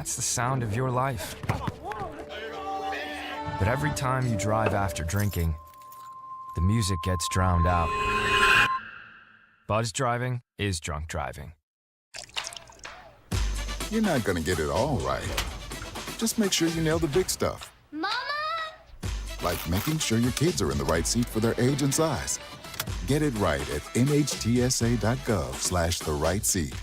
That's the sound of your life. But every time you drive after drinking, the music gets drowned out. Buzz driving is drunk driving. You're not gonna get it all right. Just make sure you nail the big stuff. Mama! Like making sure your kids are in the right seat for their age and size. Get it right at nhtsa.gov/the right seat.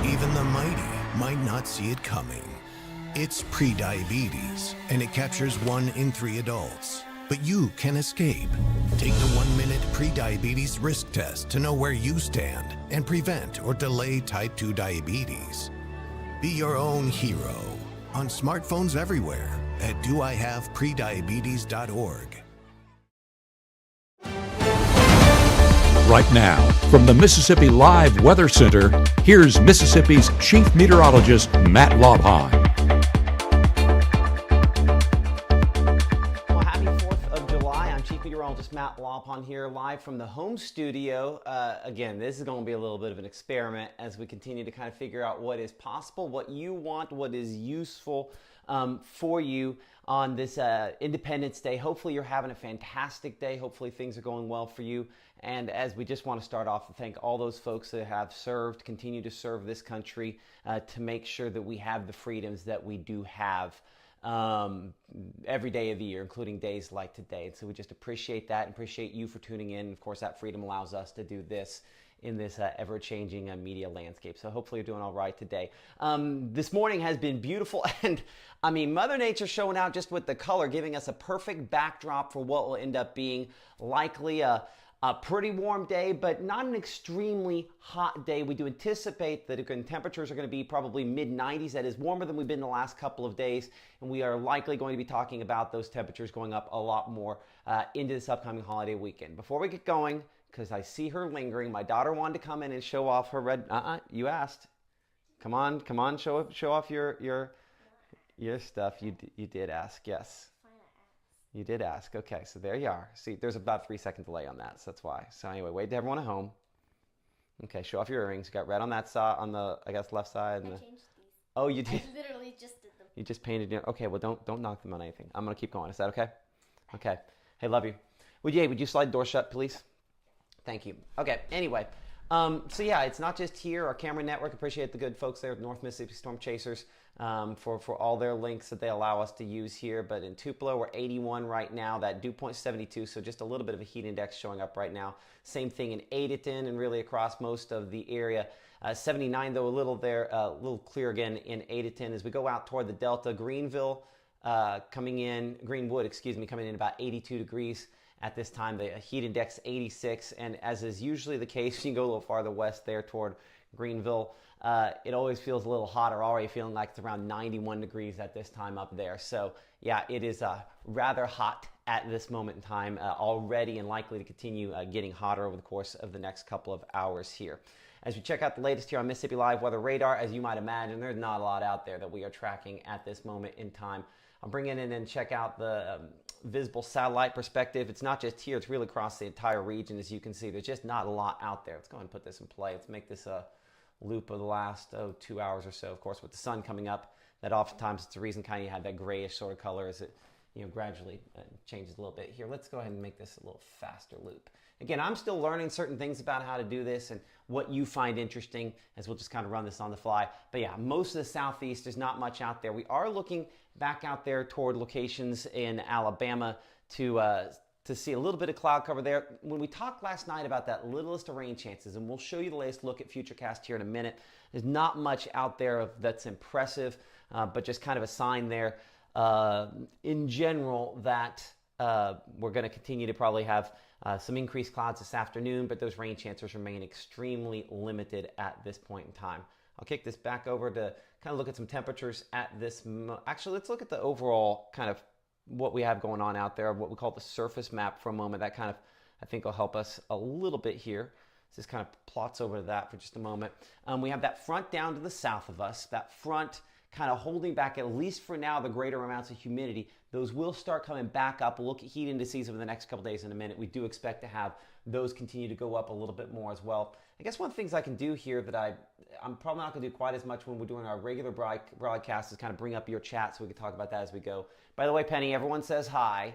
Even the mighty might not see it coming. It's prediabetes, and it captures 1 in 3 adults. But you can escape. Take the 1-minute prediabetes risk test to know where you stand and prevent or delay type 2 diabetes. Be your own hero on smartphones everywhere at doihaveprediabetes.org. Right now, from the Mississippi Live Weather Center, here's Mississippi's Chief Meteorologist, Matt Lobhon. Well, happy 4th of July. I'm Chief Meteorologist Matt Lobhon here live from the home studio. Again, this is going to be a little bit of an experiment as we continue to kind of figure out what is possible, what you want, what is useful for you on this Independence Day. Hopefully you're having a fantastic day. Hopefully things are going well for you. And as we just want to start off and thank all those folks that have served, continue to serve this country to make sure that we have the freedoms that we do have every day of the year, including days like today. And so we just appreciate that and appreciate you for tuning in. Of course, that freedom allows us to do this in this ever-changing media landscape. So hopefully you're doing all right today. This morning has been beautiful, and I mean, Mother Nature showing out just with the color, giving us a perfect backdrop for what will end up being likely a pretty warm day, but not an extremely hot day. We do anticipate that temperatures are going to be probably mid-90s. That is warmer than we've been the last couple of days, and we are likely going to be talking about those temperatures going up a lot more into this upcoming holiday weekend. Before we get going, because I see her lingering, my daughter wanted to come in and show off her red. You asked. Come on, show off your stuff. You did ask, yes. You did ask. Okay, so there you are. See, there's about a 3-second delay on that, so that's why. So anyway, wait to everyone at home. Okay, show off your earrings. You got red on that side, on the, I guess, left side. And I changed these. Oh, you did? I literally just did them. You just painted it. Okay, well, don't knock them on anything. I'm going to keep going. Is that okay? Okay. Hey, love you. Would you slide the door shut, please? Thank you. Okay, anyway. So yeah, it's not just here. Our camera network, appreciate the good folks there at North Mississippi Storm Chasers for all their links that they allow us to use here. But in Tupelo, we're 81 right now. That dew point 72, so just a little bit of a heat index showing up right now. Same thing in Adenton and really across most of the area. 79 though, a little clear again in Adenton. As we go out toward the Delta, Greenwood, coming in about 82 degrees. At this time, the heat index 86, and as is usually the case, you can go a little farther west there toward Greenville. It always feels a little hotter, already feeling like it's around 91 degrees at this time up there. So yeah, it is rather hot at this moment in time already, and likely to continue getting hotter over the course of the next couple of hours here. As we check out the latest here on Mississippi Live Weather Radar, as you might imagine, there's not a lot out there that we are tracking at this moment in time. I'll bring it in and check out the visible satellite perspective. It's not just here, it's really across the entire region. As you can see, there's just not a lot out there. Let's go ahead and put this in play. Let's make this a loop of the last 2 hours or so. Of course, with the sun coming up, that oftentimes it's the reason kind of you have that grayish sort of color as it gradually changes a little bit. Here, let's go ahead and make this a little faster loop. Again, I'm still learning certain things about how to do this and what you find interesting, as we'll just kind of run this on the fly. But yeah, most of the southeast, there's not much out there. We are looking back out there toward locations in Alabama to see a little bit of cloud cover there. When we talked last night about that littlest of rain chances, and we'll show you the latest look at Futurecast here in a minute, there's not much out there that's impressive, but just kind of a sign there in general that we're going to continue to probably have some increased clouds this afternoon, but those rain chances remain extremely limited at this point in time. I'll kick this back over to kind of look at some temperatures at this. Actually, let's look at the overall kind of what we have going on out there, what we call the surface map for a moment. That kind of, I think, will help us a little bit here. This kind of plots over to that for just a moment. We have that front down to the south of us. That front kind of holding back, at least for now, the greater amounts of humidity. Those will start coming back up. We'll look at heat indices over the next couple days in a minute. We do expect to have those continue to go up a little bit more as well. I guess one of the things I can do here that I'm probably not going to do quite as much when we're doing our regular broadcast is kind of bring up your chat so we can talk about that as we go. By the way, Penny, everyone says hi.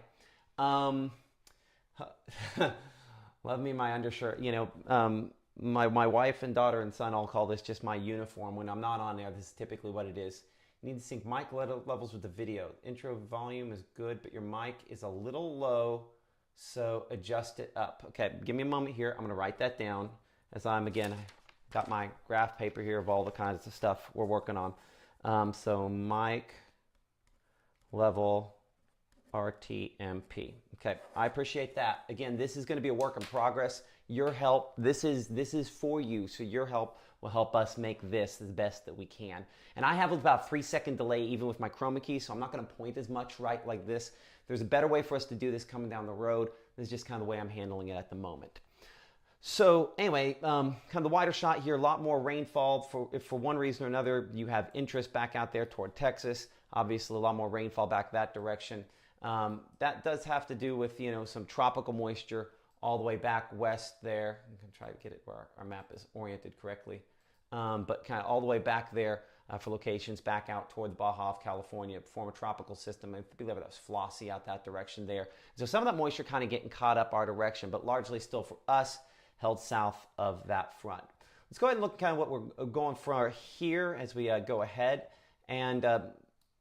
Love me my undershirt. My wife and daughter and son all call this just my uniform. When I'm not on there, this is typically what it is. You need to sync mic levels with the video. Intro volume is good, but your mic is a little low, so adjust it up. Okay, give me a moment here. I'm going to write that down as I'm, again, got my graph paper here of all the kinds of stuff we're working on. So mic level RTMP. Okay, I appreciate that. Again, this is going to be a work in progress. Your help, this is for you, so your help will help us make this the best that we can. And I have about 3-second delay even with my chroma key, so I'm not going to point as much right like this. There's a better way for us to do this coming down the road. This is just kind of the way I'm handling it at the moment. So anyway, kind of the wider shot here, a lot more rainfall. If for one reason or another you have interest back out there toward Texas, obviously a lot more rainfall back that direction. That does have to do with, some tropical moisture all the way back west there. I'm going to try to get it where our map is oriented correctly. But kind of all the way back there for locations back out toward the Baja of California, former tropical system. I believe that was Flossie out that direction there. So some of that moisture kind of getting caught up our direction, but largely still for us held south of that front. Let's go ahead and look at kind of what we're going for here as we go ahead. And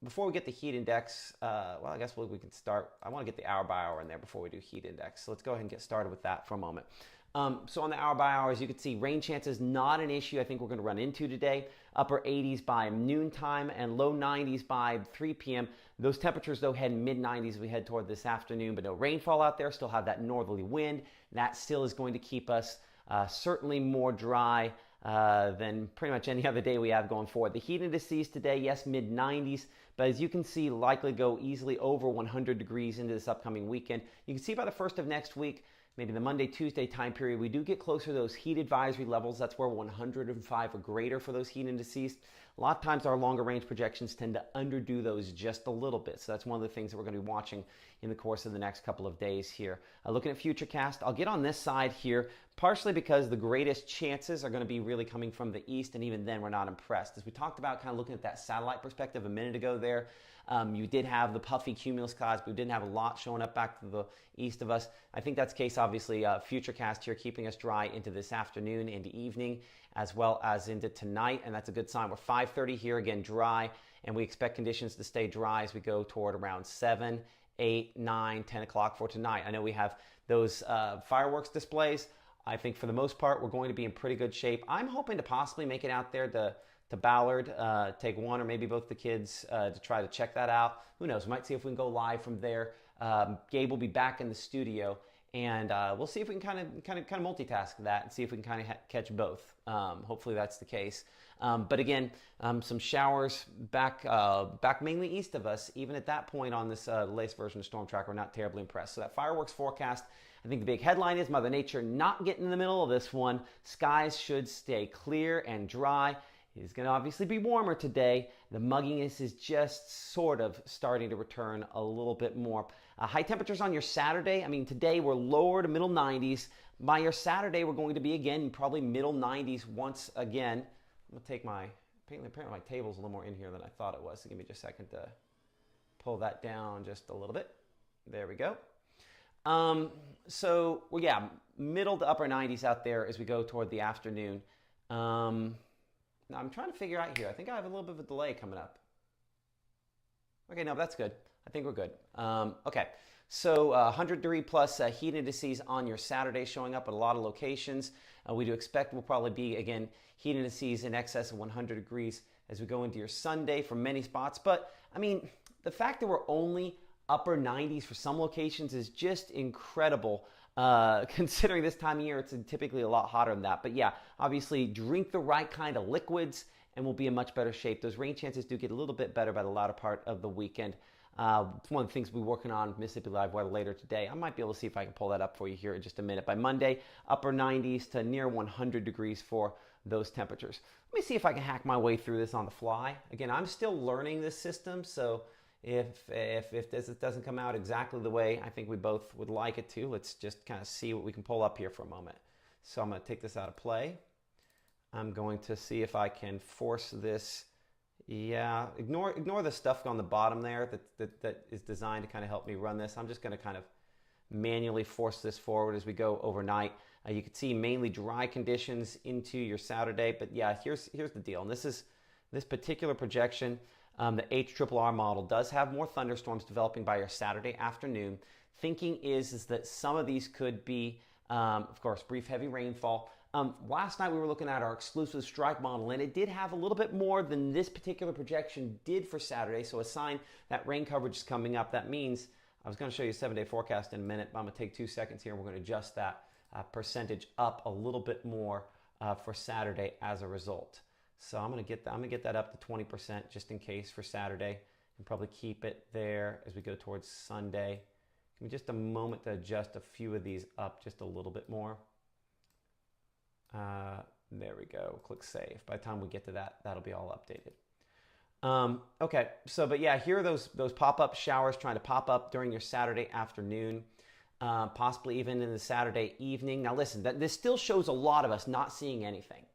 before we get the heat index, I guess we can start. I want to get the hour by hour in there before we do heat index. So let's go ahead and get started with that for a moment. So on the hour by hour, as you can see, rain chances not an issue I think we're going to run into today. Upper 80s by noontime and low 90s by 3 p.m. Those temperatures, though, head mid 90s as we head toward this afternoon, but no rainfall out there. Still have that northerly wind. That still is going to keep us certainly more dry than pretty much any other day we have going forward. The heat indices today, yes, mid 90s, but as you can see, likely go easily over 100 degrees into this upcoming weekend. You can see by the first of next week, maybe the Monday, Tuesday time period, we do get closer to those heat advisory levels. That's where 105 or greater for those heat indices. A lot of times our longer range projections tend to underdo those just a little bit. So that's one of the things that we're going to be watching in the course of the next couple of days here. Looking at Futurecast, I'll get on this side here, partially because the greatest chances are going to be really coming from the east, and even then we're not impressed. As we talked about kind of looking at that satellite perspective a minute ago there, you did have the puffy cumulus clouds, but we didn't have a lot showing up back to the east of us. I think that's the case, obviously, Futurecast here keeping us dry into this afternoon, into evening, as well as into tonight, and that's a good sign. We're 5:30 here, again, dry, and we expect conditions to stay dry as we go toward around 7, 8, 9, 10 o'clock for tonight. I know we have those fireworks displays. I think for the most part, we're going to be in pretty good shape. I'm hoping to possibly make it out there to Ballard, take one or maybe both the kids to try to check that out. Who knows? We might see if we can go live from there. Gabe will be back in the studio, and we'll see if we can kind of multitask that and see if we can kind of catch both. Hopefully that's the case. But again, some showers back mainly east of us. Even at that point on this latest version of Storm Tracker, we're not terribly impressed. So that fireworks forecast, I think the big headline is Mother Nature not getting in the middle of this one. Skies should stay clear and dry. It's going to obviously be warmer today. The mugginess is just sort of starting to return a little bit more. High temperatures on your Saturday. I mean, today we're lower to middle 90s. By your Saturday, we're going to be again probably middle 90s once again. I'm going to take apparently my table's a little more in here than I thought it was. So give me just a second to pull that down just a little bit. There we go. So, well, yeah, middle to upper 90s out there as we go toward the afternoon. Now, I'm trying to figure out here. I think I have a little bit of a delay coming up. Okay, no, that's good. I think we're good. Okay, so 100 degree plus heat indices on your Saturday showing up at a lot of locations. We do expect we'll probably be, again, heat indices in excess of 100 degrees as we go into your Sunday for many spots. But, I mean, the fact that we're only upper 90s for some locations is just incredible. Considering this time of year, it's typically a lot hotter than that. But yeah, obviously drink the right kind of liquids and we'll be in much better shape. Those rain chances do get a little bit better by the latter part of the weekend. It's one of the things we'll be working on Mississippi Live weather later today. I might be able to see if I can pull that up for you here in just a minute. By Monday, upper 90s to near 100 degrees for those temperatures. Let me see if I can hack my way through this on the fly. Again, I'm still learning this system, so if this doesn't come out exactly the way I think we both would like it to, let's just kind of see what we can pull up here for a moment. So I'm going to take this out of play. I'm going to see if I can force this. Yeah, ignore the stuff on the bottom there that is designed to kind of help me run this. I'm just going to kind of manually force this forward as we go overnight. You can see mainly dry conditions into your Saturday, but yeah, here's the deal. And this particular projection, the HRRR model does have more thunderstorms developing by your Saturday afternoon. Thinking is that some of these could be, of course, brief heavy rainfall. Last night we were looking at our exclusive strike model, and it did have a little bit more than this particular projection did for Saturday. So a sign that rain coverage is coming up. That means, I was going to show you a 7-day forecast in a minute, but I'm going to take 2 seconds here and we're going to adjust that percentage up a little bit more for Saturday as a result. So I'm going to get that up to 20% just in case for Saturday, and probably keep it there as we go towards Sunday. Give me just a moment to adjust a few of these up just a little bit more. There we go. Click save. By the time we get to that, that'll be all updated. Okay, so but yeah, here are those pop-up showers trying to pop up during your Saturday afternoon, possibly even in the Saturday evening. Now listen, this still shows a lot of us not seeing anything.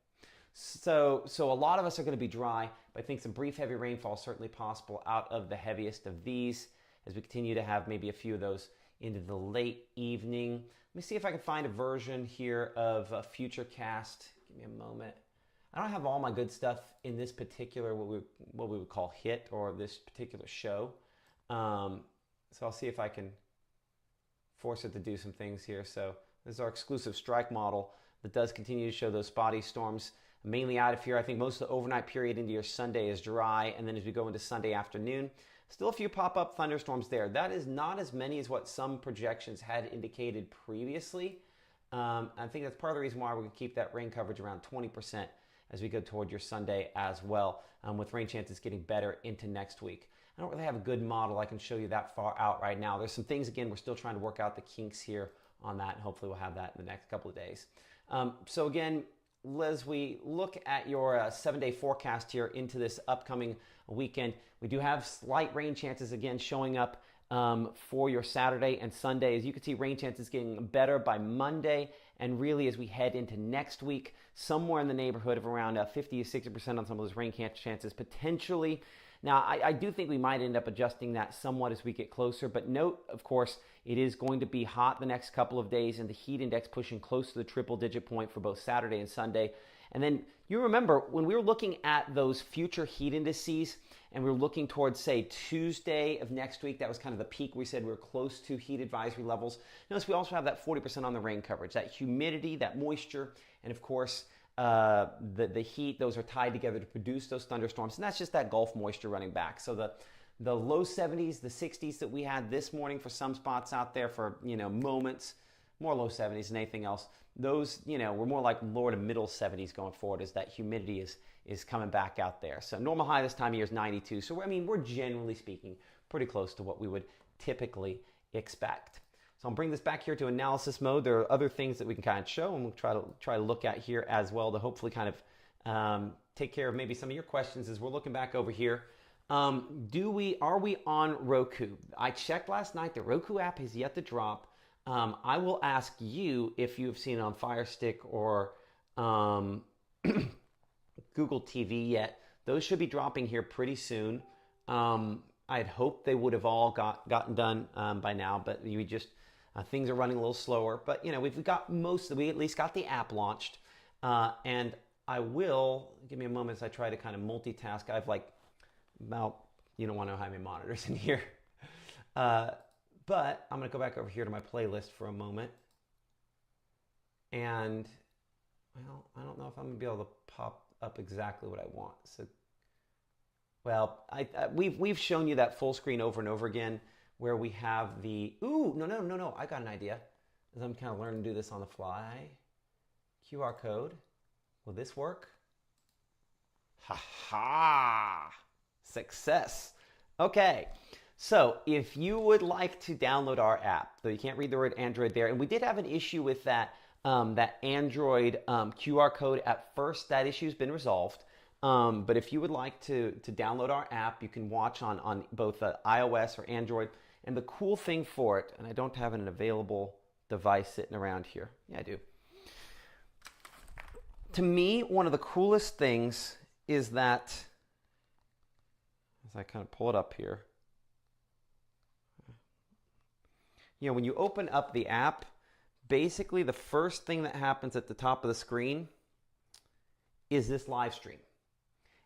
So a lot of us are going to be dry, but I think some brief heavy rainfall is certainly possible out of the heaviest of these as we continue to have maybe a few of those into the late evening. Let me see if I can find a version here of Futurecast. Give me a moment. I don't have all my good stuff in this particular, what we would call hit, or this particular show. So I'll see if I can force it to do some things here. So this is our exclusive strike model that does continue to show those spotty storms mainly out of here. I think most of the overnight period into your Sunday is dry, and then as we go into Sunday afternoon, still a few pop-up thunderstorms there. That is not as many as what some projections had indicated previously. I think that's part of the reason why we're going to keep that rain coverage around 20% as we go toward your Sunday as well, with rain chances getting better into next week. I don't really have a good model I can show you that far out right now. There's some things, again, we're still trying to work out the kinks here on that, and hopefully we'll have that in the next couple of days. So again, as we look at your 7-day forecast here into this upcoming weekend, we do have slight rain chances again showing up for your Saturday and Sunday. As you can see, rain chances getting better by Monday, and really as we head into next week, somewhere in the neighborhood of around 50 to 60% on some of those rain chances potentially. Now, I do think we might end up adjusting that somewhat as we get closer, but note, of course, it is going to be hot the next couple of days, and the heat index pushing close to the triple-digit point for both Saturday and Sunday. And then you remember when we were looking at those future heat indices, and we were looking towards, say, Tuesday of next week, that was kind of the peak. We said we were close to heat advisory levels. Notice we also have that 40% on the rain coverage, that humidity, that moisture, and of course, the heat. Those are tied together to produce those thunderstorms, and that's just that Gulf moisture running back. So the low 70s, the 60s that we had this morning for some spots out there for moments, more low 70s than anything else. Those we're more like lower to middle 70s going forward as that humidity is coming back out there. So normal high this time of year is 92. So we're generally speaking pretty close to what we would typically expect. So I'll bring this back here to analysis mode. There are other things that we can kind of show, and we'll try to look at here as well to hopefully kind of take care of maybe some of your questions as we're looking back over here. Are we on Roku? I checked last night. The Roku app has yet to drop. I will ask you if you've seen it on Fire Stick or Google TV yet. Those should be dropping here pretty soon. I'd hoped they would have all gotten done by now, but we just things are running a little slower. But we've got we at least got the app launched, and I will give me a moment as I try to kind of multitask. I've you don't want to know how many monitors in here, but I'm going to go back over here to my playlist for a moment, and I don't know if I'm going to be able to pop up exactly what I want. So, we've shown you that full screen over and over again where we have the, no, I got an idea. As I'm kind of learning to do this on the fly. QR code. Will this work? Ha! Success. Okay. So if you would like to download our app, though you can't read the word Android there, and we did have an issue with that that Android QR code at first. That issue's been resolved. But if you would like to download our app, you can watch on both iOS or Android. And the cool thing for it, and I don't have an available device sitting around here. Yeah, I do. To me, one of the coolest things is that, as I kind of pull it up here, when you open up the app, basically the first thing that happens at the top of the screen is this live stream.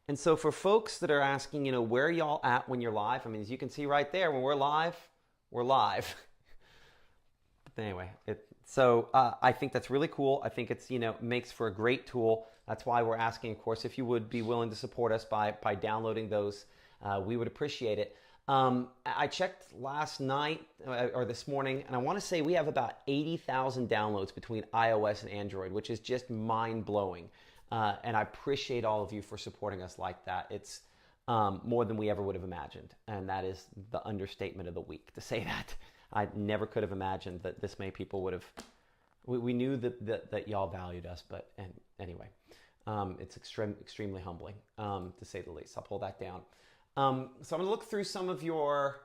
And so for folks that are asking, where are y'all at when you're live? I mean, as you can see right there, when we're live, we're live. But anyway, I think that's really cool. I think it's, makes for a great tool. That's why we're asking, of course, if you would be willing to support us by downloading those, we would appreciate it. I checked last night or this morning, and I want to say we have about 80,000 downloads between iOS and Android, which is just mind-blowing. And I appreciate all of you for supporting us like that. It's more than we ever would have imagined. And that is the understatement of the week to say that. I never could have imagined that this many people would have. We knew that y'all valued us, but anyway, it's extremely humbling, to say the least. I'll pull that down. So I'm going to look through some of your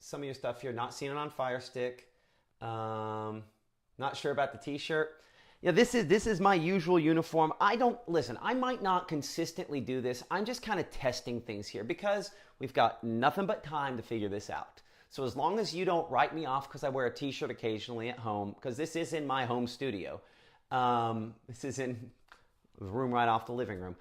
stuff here. Not seeing it on Fire Stick. Not sure about the T-shirt. This is my usual uniform. I might not consistently do this. I'm just kind of testing things here because we've got nothing but time to figure this out. So as long as you don't write me off because I wear a T-shirt occasionally at home, because this is in my home studio. This is in the room right off the living room.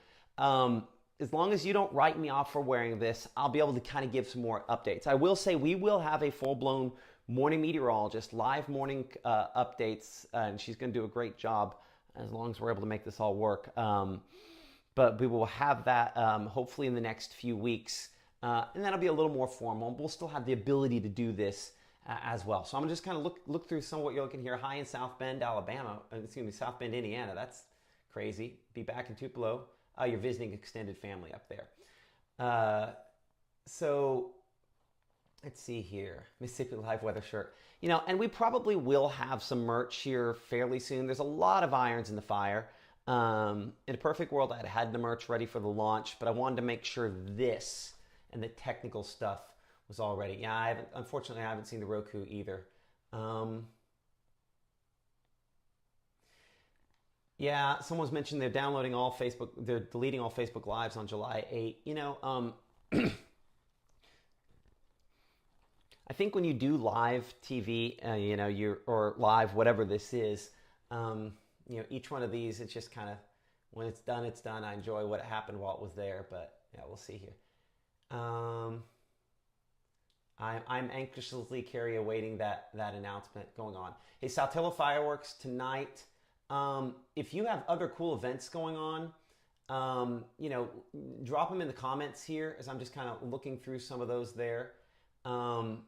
As long as you don't write me off for wearing this, I'll be able to kind of give some more updates. I will say we will have a full-blown morning meteorologist, live morning updates, and she's going to do a great job as long as we're able to make this all work. But we will have that hopefully in the next few weeks, and that'll be a little more formal. We'll still have the ability to do this as well. So I'm just kind of look through some of what you're looking here. Hi in South Bend, South Bend, Indiana. That's crazy. Be back in Tupelo. You're visiting extended family up there. So let's see here. Mississippi Live weather shirt. And we probably will have some merch here fairly soon. There's a lot of irons in the fire. In a perfect world, I'd had the merch ready for the launch, but I wanted to make sure this and the technical stuff was all ready. Yeah, unfortunately, I haven't seen the Roku either. Yeah, someone's mentioned they're deleting all Facebook Lives on July 8. I think when you do live TV, or live whatever this is, each one of these, it's just kind of, when it's done, it's done. I enjoy what happened while it was there, but yeah, we'll see here. I'm anxiously awaiting that announcement going on. Hey, Saltillo Fireworks tonight. If you have other cool events going on, drop them in the comments here as I'm just kind of looking through some of those there. Someone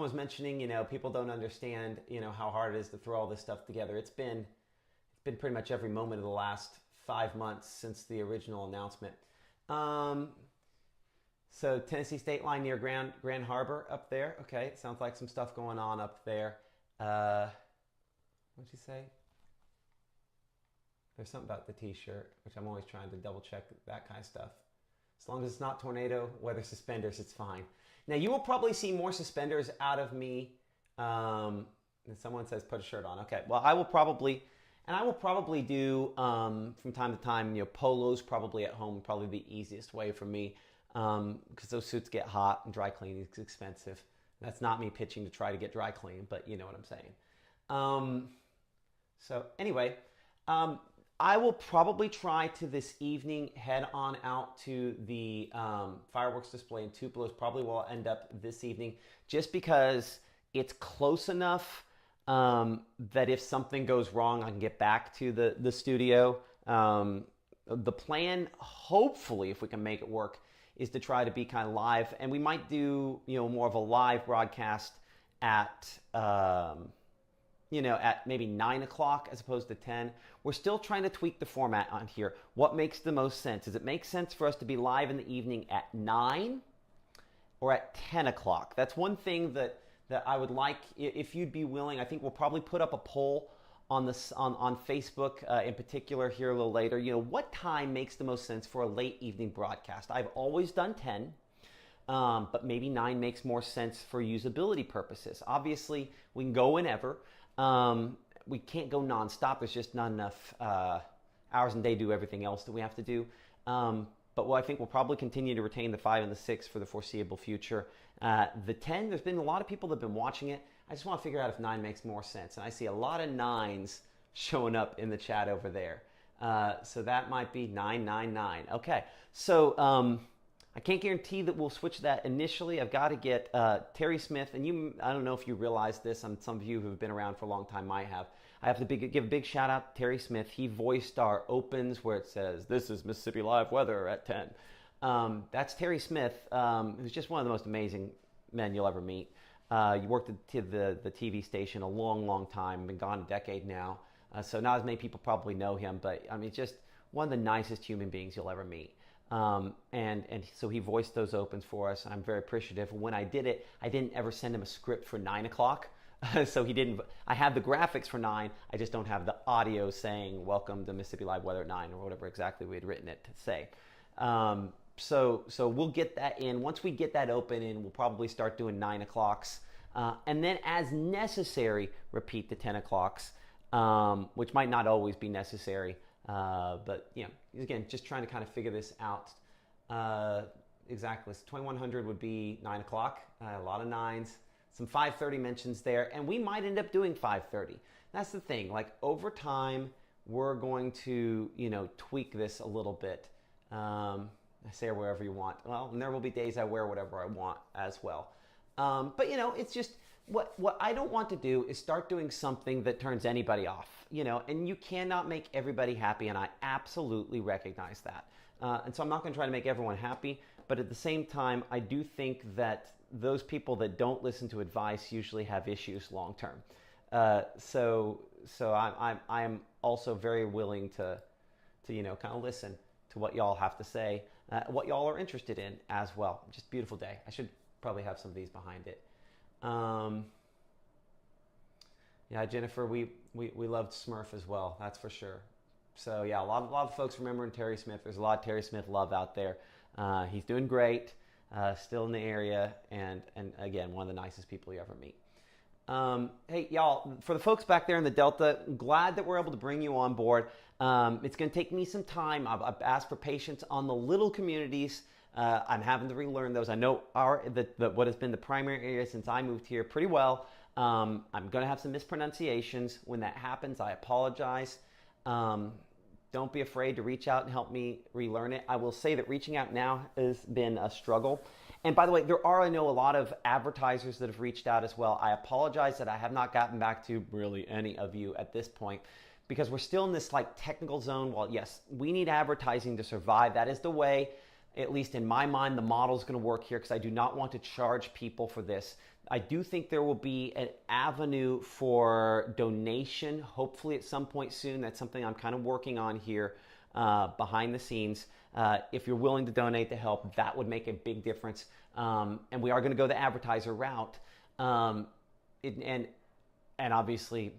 was mentioning, people don't understand, how hard it is to throw all this stuff together. It's been pretty much every moment of the last 5 months since the original announcement. So Tennessee state line near Grand Harbor up there. Okay, sounds like some stuff going on up there. What'd you say? There's something about the T-shirt, which I'm always trying to double check that kind of stuff. As long as it's not tornado weather suspenders, it's fine. Now, you will probably see more suspenders out of me. And someone says, put a shirt on. Okay, well, I will probably do, from time to time, polos probably at home, probably the easiest way for me, because those suits get hot and dry cleaning is expensive. That's not me pitching to try to get dry clean, but you know what I'm saying. So anyway, I will probably try to this evening head on out to the fireworks display in Tupelo. Probably will end up this evening, just because it's close enough that if something goes wrong, I can get back to the studio. The plan, hopefully, if we can make it work, is to try to be kind of live, and we might do more of a live broadcast at at maybe 9 o'clock as opposed to 10. We're still trying to tweak the format on here. What makes the most sense? Does it make sense for us to be live in the evening at 9 or at 10 o'clock? That's one thing that that I would like, if you'd be willing, I think we'll probably put up a poll on this on Facebook in particular here a little later. What time makes the most sense for a late evening broadcast? I've always done 10. But maybe 9 makes more sense for usability purposes. Obviously, we can go whenever. We can't go nonstop. There's just not enough hours in the day to do everything else that we have to do. But I think we'll probably continue to retain the 5 and the 6 for the foreseeable future. The 10, there's been a lot of people that have been watching it. I just want to figure out if 9 makes more sense. And I see a lot of 9s showing up in the chat over there. So that might be 999. Okay, so I can't guarantee that we'll switch that initially. I've got to get Terry Smith, and I don't know if you realize this, and some of you who have been around for a long time might have. I have to give a big shout out to Terry Smith. He voiced our opens where it says, "This is Mississippi Live weather at 10." That's Terry Smith, who's just one of the most amazing men you'll ever meet. You worked at the TV station a long, long time, been gone a decade now. So not as many people probably know him, but I mean, just one of the nicest human beings you'll ever meet. And so he voiced those opens for us. I'm very appreciative. When I did it, I didn't ever send him a script for 9 o'clock. So he didn't. I have the graphics for 9. I just don't have the audio saying "Welcome to Mississippi Live Weather at 9" or whatever exactly we had written it to say. So we'll get that in. Once we get that open in, we'll probably start doing 9 o'clocks, and then as necessary, repeat the 10 o'clocks, which might not always be necessary. But again, just trying to kind of figure this out. Exactly. So 2100 would be 9 o'clock. A lot of 9s. Some 5:30 mentions there, and we might end up doing 5:30. That's the thing. Like over time, we're going to tweak this a little bit. Say wherever you want. Well, and there will be days I wear whatever I want as well. But it's just what I don't want to do is start doing something that turns anybody off. And you cannot make everybody happy, and I absolutely recognize that. And so I'm not going to try to make everyone happy, but at the same time, I do think that those people that don't listen to advice usually have issues long term. So I'm also very willing to kind of listen to what y'all have to say, what y'all are interested in as well. Just a beautiful day. I should probably have some of these behind it. Yeah, Jennifer, we loved Smurf as well. That's for sure. So yeah, a lot of folks remembering Terry Smith. There's a lot of Terry Smith love out there. He's doing great, still in the area, and again, one of the nicest people you ever meet. Hey, y'all, for the folks back there in the Delta, glad that we're able to bring you on board. It's going to take me some time. I've asked for patience on the little communities. I'm having to relearn those. I know what has been the primary area since I moved here pretty well. I'm going to have some mispronunciations. When that happens, I apologize. Don't be afraid to reach out and help me relearn it. I will say that reaching out now has been a struggle. And by the way, I know a lot of advertisers that have reached out as well. I apologize that I have not gotten back to really any of you at this point because we're still in this technical zone. Well, yes, we need advertising to survive. That is the way, at least in my mind, the model is going to work here because I do not want to charge people for this. I do think there will be an avenue for donation, hopefully at some point soon. That's something I'm kind of working on here behind the scenes. If you're willing to donate to help, that would make a big difference. And we are going to go the advertiser route. And obviously,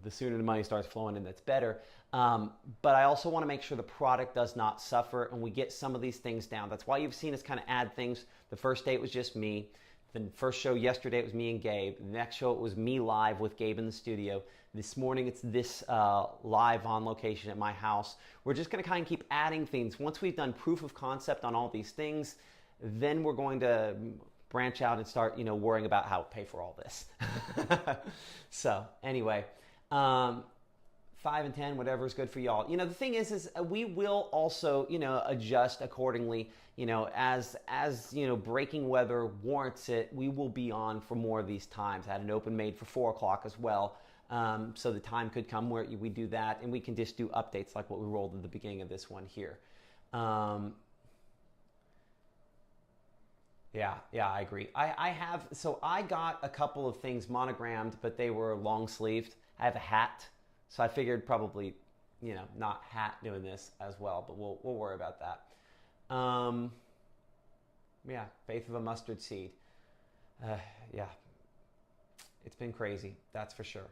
the sooner the money starts flowing in, that's better. But I also want to make sure the product does not suffer and we get some of these things down. That's why you've seen us kind of add things. The first day it was just me. The first show yesterday, it was me and Gabe. The next show, it was me live with Gabe in the studio. This morning, it's this live on location at my house. We're just going to kind of keep adding things. Once we've done proof of concept on all these things, then we're going to branch out and start, worrying about how to pay for all this. So anyway, 5 and 10, whatever is good for y'all. The thing is we will also, adjust accordingly. As breaking weather warrants it, we will be on for more of these times. I had an open made for 4 o'clock as well. So the time could come where we do that and we can just do updates like what we rolled at the beginning of this one here. Yeah, I agree. I got a couple of things monogrammed, but they were long sleeved. I have a hat, so I figured probably, not hat doing this as well, but we'll worry about that. Yeah, faith of a mustard seed. Yeah. It's been crazy, that's for sure.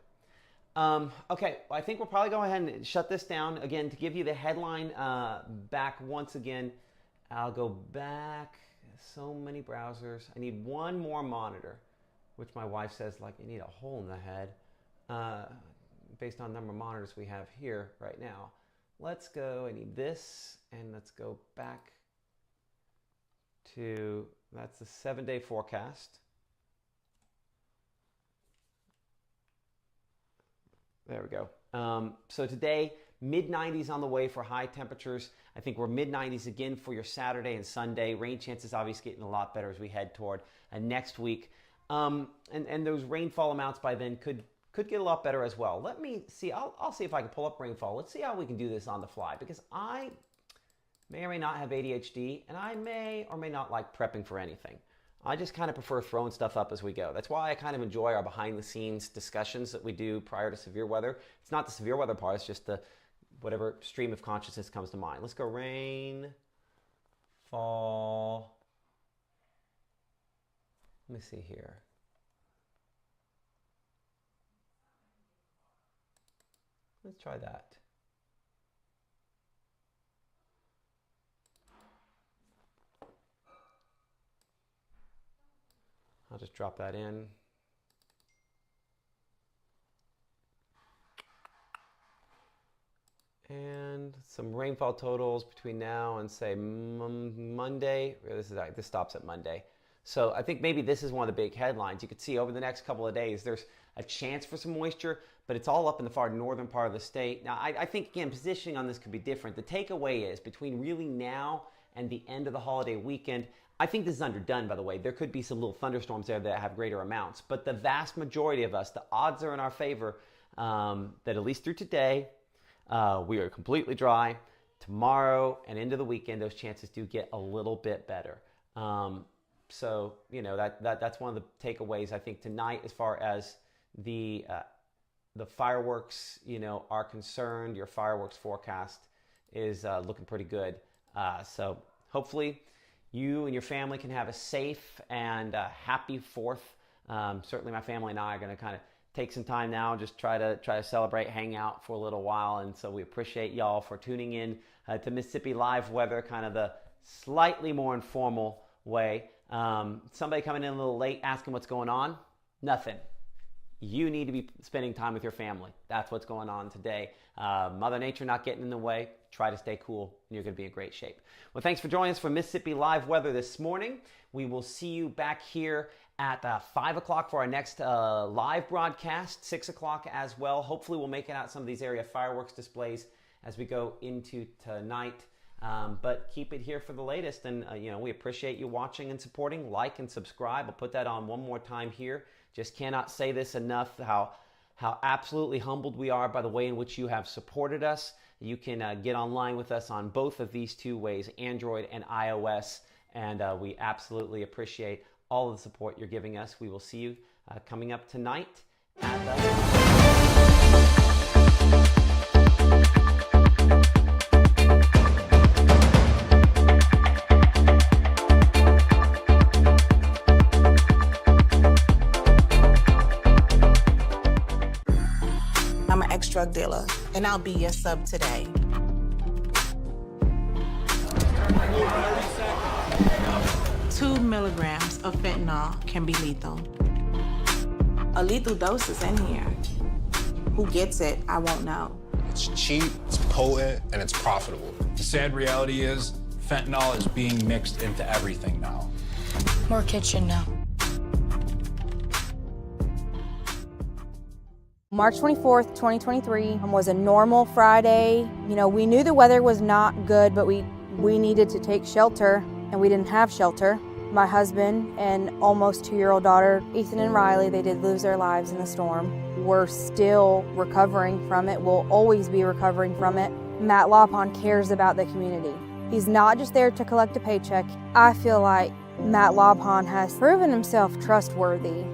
Okay, I think we'll probably go ahead and shut this down. Again, to give you the headline back once again, I'll go back. So many browsers. I need one more monitor, which my wife says, like, you need a hole in the head based on the number of monitors we have here right now. Let's go. I need this, and let's go back to, that's the 7-day forecast. There we go. So today, mid-90s on the way for high temperatures. I think we're mid-90s again for your Saturday and Sunday. Rain chances obviously getting a lot better as we head toward next week. And those rainfall amounts by then could get a lot better as well. Let me see. I'll see if I can pull up rainfall. Let's see how we can do this on the fly, because I may or may not have ADHD, and I may or may not like prepping for anything. I just kind of prefer throwing stuff up as we go. That's why I kind of enjoy our behind-the-scenes discussions that we do prior to severe weather. It's not the severe weather part, it's just the whatever stream of consciousness comes to mind. Let's go rain, fall. Let me see here. Let's try that. I'll just drop that in. And some rainfall totals between now and say Monday. This stops at Monday. So I think maybe this is one of the big headlines. You could see over the next couple of days, there's a chance for some moisture, but it's all up in the far northern part of the state. Now, I think, again, positioning on this could be different. The takeaway is between really now and the end of the holiday weekend, I think this is underdone, by the way. There could be some little thunderstorms there that have greater amounts. But the vast majority of us, the odds are in our favor that at least through today, we are completely dry. Tomorrow and into the weekend, those chances do get a little bit better. So, you know, that's one of the takeaways, I think, tonight as far as the fireworks, you know, are concerned. Your fireworks forecast is looking pretty good. So hopefully you and your family can have a safe and happy 4th. Certainly my family and I are going to kind of take some time now, just try to celebrate, hang out for a little while. And so we appreciate y'all for tuning in to Mississippi Live Weather, kind of the slightly more informal way. Somebody coming in a little late asking what's going on. Nothing. You need to be spending time with your family. That's what's going on today. Mother Nature not getting in the way. Try to stay cool, and you're going to be in great shape. Well, thanks for joining us for Mississippi Live Weather this morning. We will see you back here at 5 o'clock for our next live broadcast, 6 o'clock as well. Hopefully we'll make it out some of these area fireworks displays as we go into tonight. But keep it here for the latest. And, you know, we appreciate you watching and supporting. Like and subscribe. I'll put that on one more time here. Just cannot say this enough, how absolutely humbled we are by the way in which you have supported us. You can get online with us on both of these two ways, Android and iOS. And we absolutely appreciate all of the support you're giving us. We will see you coming up tonight at I'm an ex-drug dealer, and I'll be your sub today. Two milligrams of fentanyl can be lethal. A lethal dose is in here. Who gets it, I won't know. It's cheap, it's potent, and it's profitable. The sad reality is fentanyl is being mixed into everything now. More kids should know. March 24th, 2023 was a normal Friday. You know, we knew the weather was not good, but we needed to take shelter, and we didn't have shelter. My husband and almost 2-year-old daughter, Ethan and Riley, they did lose their lives in the storm. We're still recovering from it. We'll always be recovering from it. Matt Lopon cares about the community. He's not just there to collect a paycheck. I feel like Matt Lopon has proven himself trustworthy.